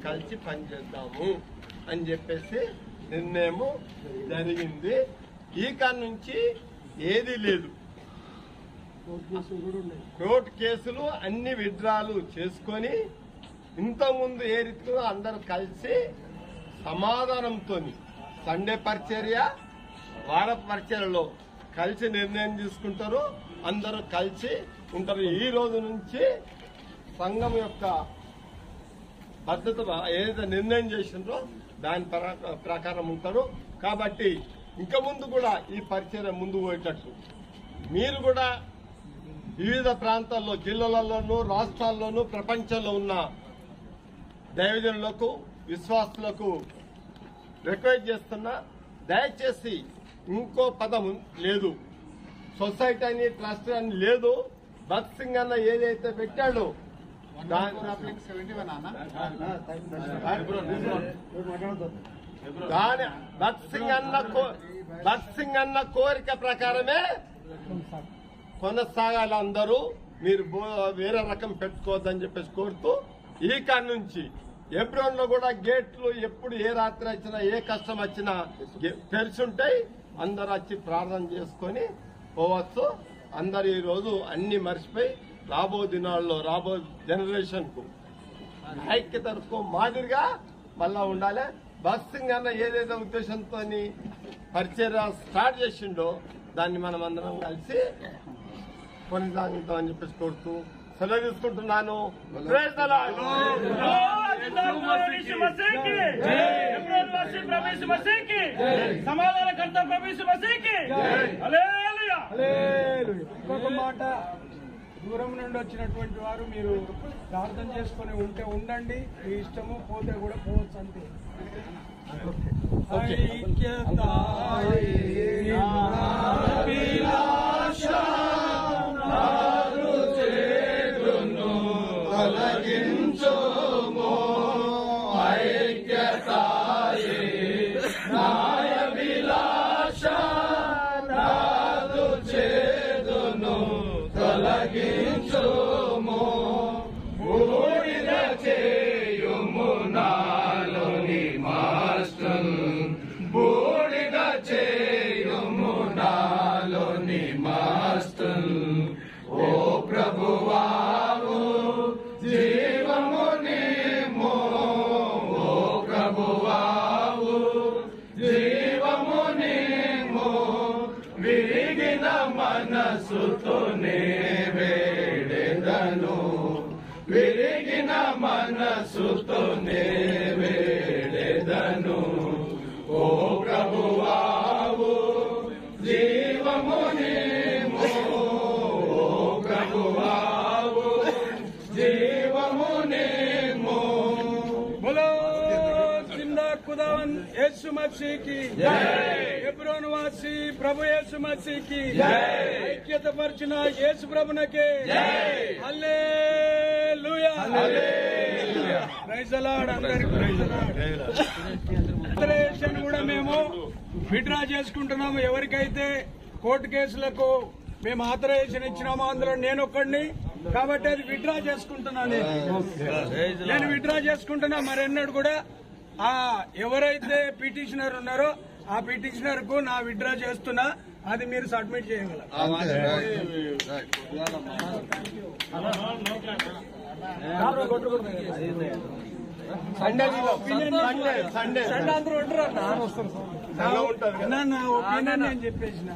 కలిసి పనిచేద్దాము అని చెప్పేసి నిర్ణయం జరిగింది. ఈ కాడ నుంచి ఏది లేదు. కోర్టు కేసులు అన్ని విత్డ్రాలు చేసుకొని ఇంతకుముందు ఏ రీతిలో అందరూ కలిసి సమాధానంతో సండే పరిచర్య వార పరిచర్యలో కలిసి నిర్ణయం తీసుకుంటారు. అందరూ కలిసి ఉంటారు. ఈ రోజు నుంచి సంఘం యొక్క భద్రత ఏదైతే నిర్ణయం చేసిందో దాని ప్రకారం ఉంటారు. కాబట్టి ఇంకా ముందు కూడా ఈ పరిచర్య ముందు పోయేటట్టు మీరు కూడా వివిధ ప్రాంతాల్లో, జిల్లాలలోనూ, రాష్ట్రాల్లోనూ, ప్రపంచంలో ఉన్న దైవజనులకు, విశ్వాసులకు రిక్వెస్ట్ చేస్తున్నా, దయచేసి ఇంకో పదం లేదు, సొసైటీ అని ట్రస్ట్ అని లేదు. భగత్ సింగ్ అన్న ఏదైతే పెట్టాడో దాని భగత్ సింగ్ అన్న కోరిక ప్రకారమే కొనసాగాలి. అందరూ మీరు వేరే రకం పెట్టుకోవద్దని చెప్పేసి కోరుతూ ఈ కాడి నుంచి ఎబ్రోన్ లో కూడా గేట్లు ఎప్పుడు ఏ రాత్రి వచ్చినా ఏ కష్టం వచ్చినా తెరిచుంటాయి. అందరు వచ్చి ప్రార్థన చేసుకొని పోవచ్చు. అందరు ఈ రోజు అన్ని మర్చిపోయి రాబో దినాల్లో రాబో జనరేషన్ కు ఐక్యతకు మాదిరిగా మళ్ళా ఉండాలి. భగత్ సింగ్ అన్న ఏదైతే ఉద్దేశంతో పరిచర్య స్టార్ట్ చేసిండో దాన్ని మనం అందరం కలిసి కొనసాగుతామని చెప్పేసి కోరుతూ సెలవు తీసుకుంటున్నాను. సమాధానకర్త ఇంకొక మాట, దూరం నుండి వచ్చినటువంటి వారు మీరు ప్రార్థన చేసుకుని ఉంటే ఉండండి, మీ ఇష్టము, పోతే కూడా పోవచ్చు అంతే. బూడిద చేయుము నాలోని మాస్టర్, బూడిద చేయుము నాలోని మాస్టర్. ఓ ప్రభువావు జీవము నీమో, ఓ ప్రభువావు జీవము నీమో. విరిగిన మనసుతోనే వేడెదను, విరిగిన మనసుతోనే వేడెదను. ఓ ప్రభువావు జీవము నీమో, ఓ ప్రభువావు జీవము నీమో. बोलो जिंदा खुदावन यीशु मसीह की जय। ఎబ్రోన్ వాసి ప్రభు యేసు మసీహ్కి ఐక్యత పరిచిన యేసు ప్రభునకే hallelujah, hallelujah. Praise the lord. అందరికీ ప్రైజ్ ది లార్డ్. కూడా మేము విత్డ్రా చేసుకుంటున్నాము. ఎవరికైతే కోర్టు కేసులకు మేము ఆథరైజేషన్ ఇచ్చినామో అందులో నేను ఒక్కడిని, కాబట్టి అది విత్డ్రా చేసుకుంటున్నాను. నేను విత్డ్రా చేసుకుంటున్నా. మరెన్నడూ కూడా ఎవరైతే పిటిషనర్ ఉన్నారో ఆ పిటిషనర్ కు నా విత్డ్రా చేస్తున్నా, అది మీరు సబ్మిట్ చేయగలరు. నా ఒపీనియన్ నేను చెప్పేసిన.